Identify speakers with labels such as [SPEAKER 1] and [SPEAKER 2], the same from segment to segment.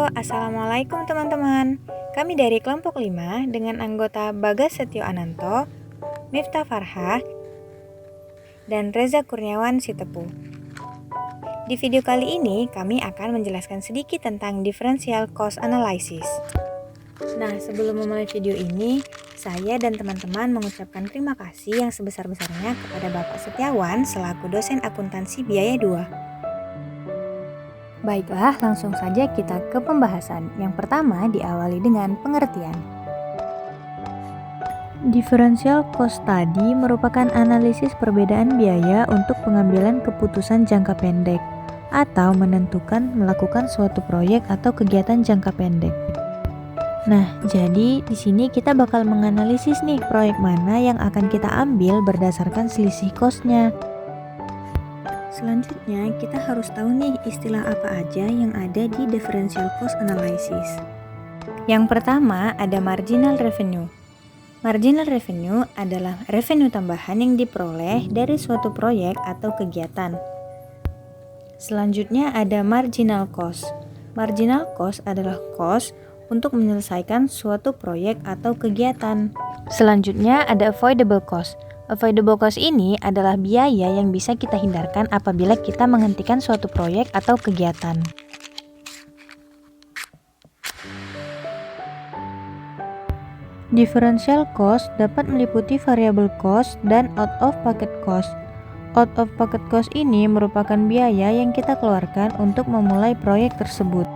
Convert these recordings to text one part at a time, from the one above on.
[SPEAKER 1] Halo, Assalamualaikum teman-teman. Kami dari kelompok 5 dengan anggota Bagas Setio Ananto, Miftah Farhah, dan Reza Kurniawan Sitepu. Di video kali ini kami akan menjelaskan sedikit tentang differential cost analysis. Nah, sebelum memulai video ini, saya dan teman-teman mengucapkan terima kasih yang sebesar-besarnya kepada Bapak Setiawan selaku dosen akuntansi biaya 2. Baiklah, langsung saja kita ke pembahasan. Yang pertama diawali dengan pengertian. Differential cost study merupakan analisis perbedaan biaya untuk pengambilan keputusan jangka pendek atau menentukan melakukan suatu proyek atau kegiatan jangka pendek. Nah, jadi di sini kita bakal menganalisis nih proyek mana yang akan kita ambil berdasarkan selisih cost-nya. Selanjutnya, kita harus tahu nih istilah apa aja yang ada di differential cost analysis. Yang pertama ada marginal revenue. Marginal revenue adalah revenue tambahan yang diperoleh dari suatu proyek atau kegiatan. Selanjutnya ada marginal cost. Marginal cost adalah cost untuk menyelesaikan suatu proyek atau kegiatan. Selanjutnya ada avoidable cost. Avoidable cost ini adalah biaya yang bisa kita hindarkan apabila kita menghentikan suatu proyek atau kegiatan. Differential cost dapat meliputi variable cost dan out-of-pocket cost. Out-of-pocket cost ini merupakan biaya yang kita keluarkan untuk memulai proyek tersebut.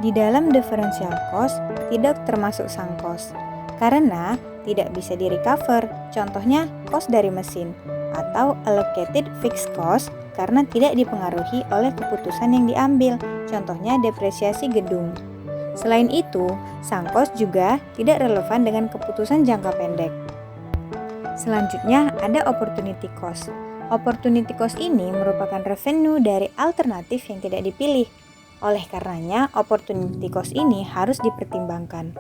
[SPEAKER 1] Di dalam differential cost tidak termasuk sunk cost, karena tidak bisa di-recover, contohnya cost dari mesin, atau allocated fixed cost karena tidak dipengaruhi oleh keputusan yang diambil, contohnya depresiasi gedung. Selain itu, sunk cost juga tidak relevan dengan keputusan jangka pendek. Selanjutnya ada opportunity cost. Opportunity cost ini merupakan revenue dari alternatif yang tidak dipilih. Oleh karenanya, opportunity cost ini harus dipertimbangkan.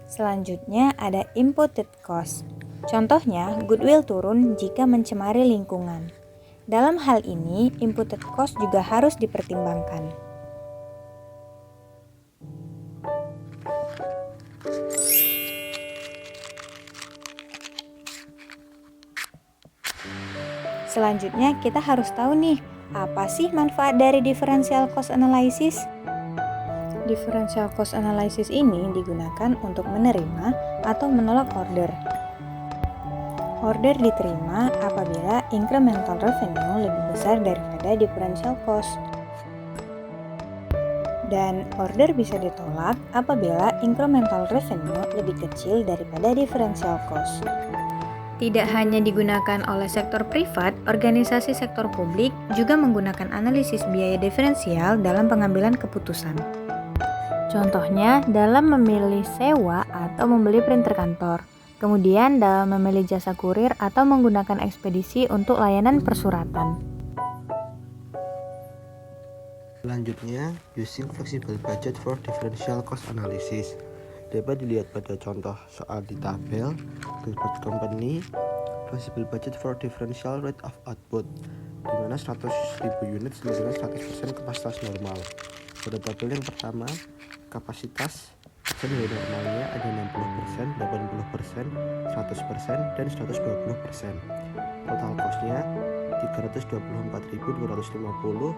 [SPEAKER 1] Selanjutnya ada imputed cost. Contohnya, goodwill turun jika mencemari lingkungan. Dalam hal ini, imputed cost juga harus dipertimbangkan. Selanjutnya, kita harus tahu nih, apa sih manfaat dari differential cost analysis? Differential cost analysis ini digunakan untuk menerima atau menolak order. Order diterima apabila incremental revenue lebih besar daripada differential cost. Dan order bisa ditolak apabila incremental revenue lebih kecil daripada differential cost. Tidak hanya digunakan oleh sektor privat, organisasi sektor publik juga menggunakan analisis biaya diferensial dalam pengambilan keputusan. Contohnya dalam memilih sewa atau membeli printer kantor, kemudian dalam memilih jasa kurir atau menggunakan ekspedisi untuk layanan persuratan.
[SPEAKER 2] Selanjutnya, using flexible budget for differential cost analysis. Dapat dilihat pada contoh soal di tabel Gilbert Company flexible budget for differential rate of output, di mana 100.000 unit sama dengan 100% kapasitas normal. Pada tabel yang pertama, kapasitas nilai normalnya ada 60%, 80%, 100%, dan 120%. Total cost-nya 324.250,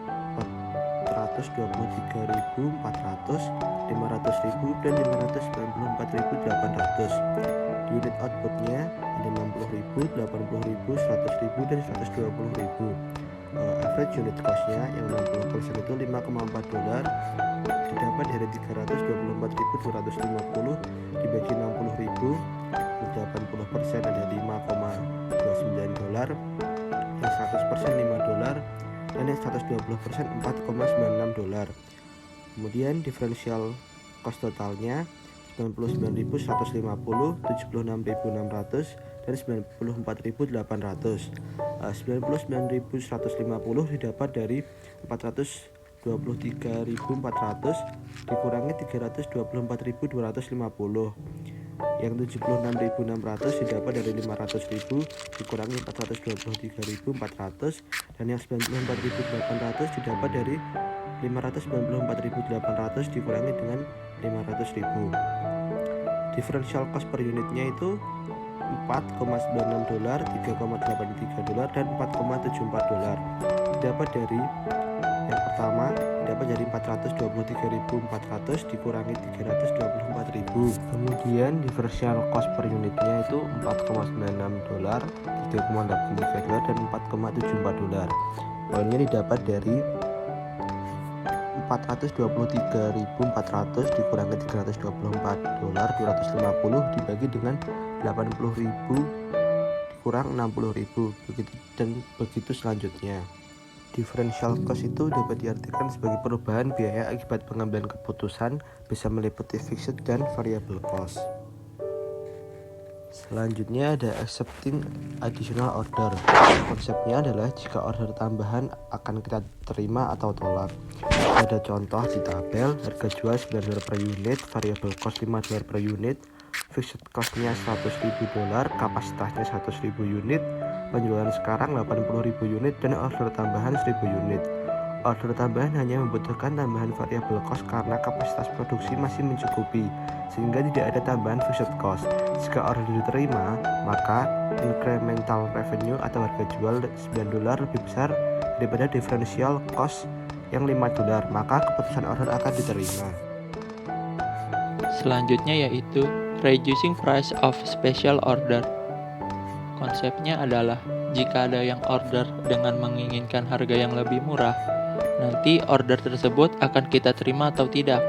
[SPEAKER 2] 423.400, 500.000, dan 594.800. Unit output-nya ada 60.000, 80.000, 100.000, dan 120.000. Average unit cost-nya yang 60% itu $5,4 didapat dari 324.250 dibagi 60.000, 80% ada $5,29, yang 100% $5, dan yang 120% $4,96. Kemudian differential cost totalnya 99.150, 76.600, dan 94.800. 99.150 didapat dari 423.400 dikurangi 324.250. Yang 76.600 didapat dari 500.000 dikurangi 423.400, dan yang 94.800 didapat dari 594.800 dikurangi dengan 500.000. Differential cost per unitnya itu $4,96, $3,83, dan $4,74. Dapat dari yang pertama dapat dari 423.400 dikurangi 324.000. Kemudian differential cost per unitnya itu $4,96, $3,83, dan $4,74. Poinnya didapat dari 423.400 dikurangi $324, 250 dibagi dengan 80.000 dikurang 60.000, begitu selanjutnya. Differential cost itu dapat diartikan sebagai perubahan biaya akibat pengambilan keputusan, bisa meliputi fixed dan variable cost. Selanjutnya ada accepting additional order. Konsepnya adalah jika order tambahan akan kita terima atau tolak. Ada contoh di tabel, harga jual $9 per unit, variable cost $5 per unit, fixed cost-nya $100.000, kapasitasnya 100.000 unit, penjualan sekarang 80.000 unit, dan order tambahan 1.000 unit. Order tambahan hanya membutuhkan tambahan variable cost karena kapasitas produksi masih mencukupi, sehingga tidak ada tambahan fixed cost. Jika order diterima, maka incremental revenue atau harga jual $9 lebih besar daripada differential cost yang $5, maka keputusan order akan diterima.
[SPEAKER 3] Selanjutnya yaitu reducing price of special order. Konsepnya adalah jika ada yang order dengan menginginkan harga yang lebih murah, nanti order tersebut akan kita terima atau tidak.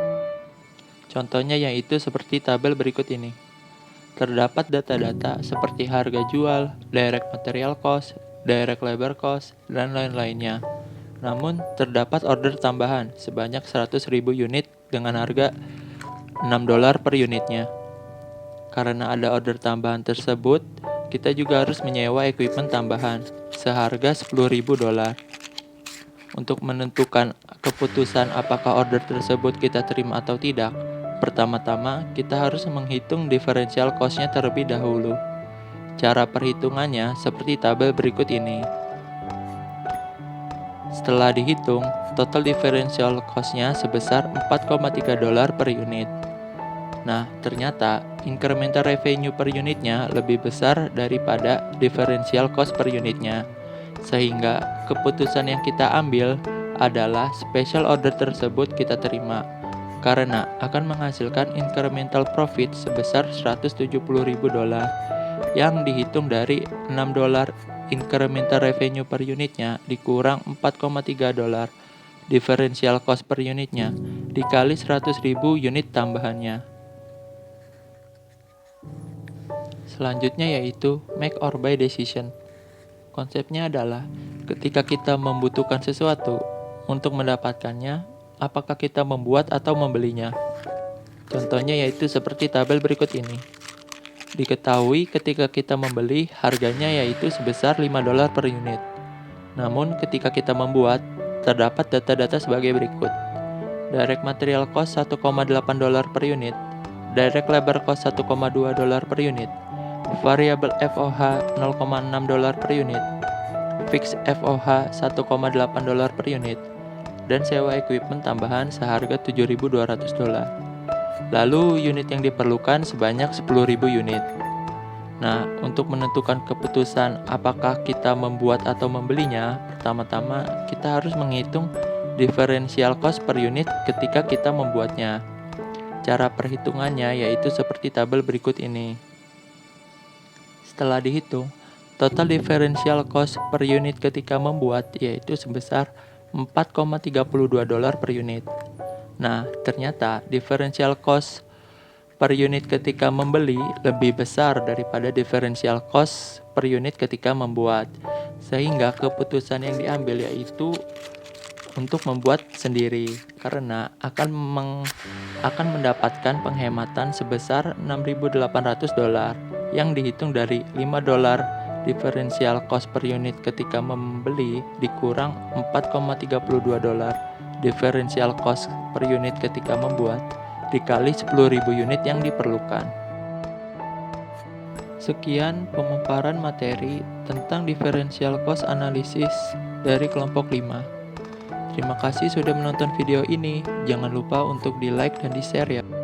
[SPEAKER 3] Contohnya yaitu seperti tabel berikut ini. Terdapat data-data seperti harga jual, direct material cost, direct labor cost, dan lain-lainnya. Namun, terdapat order tambahan sebanyak 100.000 unit dengan harga $6 per unitnya. Karena ada order tambahan tersebut, kita juga harus menyewa equipment tambahan seharga $10.000. Untuk menentukan keputusan apakah order tersebut kita terima atau tidak, pertama-tama kita harus menghitung differential cost-nya terlebih dahulu. Cara perhitungannya seperti tabel berikut ini. Setelah dihitung, total differential cost-nya sebesar $4,3 per unit. Nah, ternyata incremental revenue per unitnya lebih besar daripada differential cost per unitnya. Sehingga keputusan yang kita ambil adalah special order tersebut kita terima, karena akan menghasilkan incremental profit sebesar $170.000 yang dihitung dari $6 incremental revenue per unitnya dikurang $4,3 differential cost per unitnya dikali 100.000 unit tambahannya. Selanjutnya yaitu make or buy decision. Konsepnya adalah ketika kita membutuhkan sesuatu untuk mendapatkannya, apakah kita membuat atau membelinya. Contohnya yaitu seperti tabel berikut ini. Diketahui ketika kita membeli, harganya yaitu sebesar $5 per unit. Namun ketika kita membuat, terdapat data-data sebagai berikut. Direct material cost $1,8 per unit, direct labor cost $1,2 per unit, variable FOH $0,6 per unit, fixed FOH $1,8 per unit, dan sewa equipment tambahan seharga $7.200. Lalu unit yang diperlukan sebanyak 10.000 unit. Nah, untuk menentukan keputusan apakah kita membuat atau membelinya, pertama-tama kita harus menghitung differential cost per unit ketika kita membuatnya. Cara perhitungannya yaitu seperti tabel berikut ini. Setelah dihitung, total differential cost per unit ketika membuat yaitu sebesar $4,32 per unit. Nah, ternyata differential cost per unit ketika membeli lebih besar daripada differential cost per unit ketika membuat. Sehingga keputusan yang diambil yaitu untuk membuat sendiri karena akan mendapatkan penghematan sebesar $6.800 yang dihitung dari $5 differential cost per unit ketika membeli dikurang $4,32 differential cost per unit ketika membuat dikali 10.000 unit yang diperlukan. Sekian pemaparan materi tentang differential cost analysis dari kelompok 5. Terima kasih sudah menonton video ini. Jangan lupa untuk di like dan di share ya.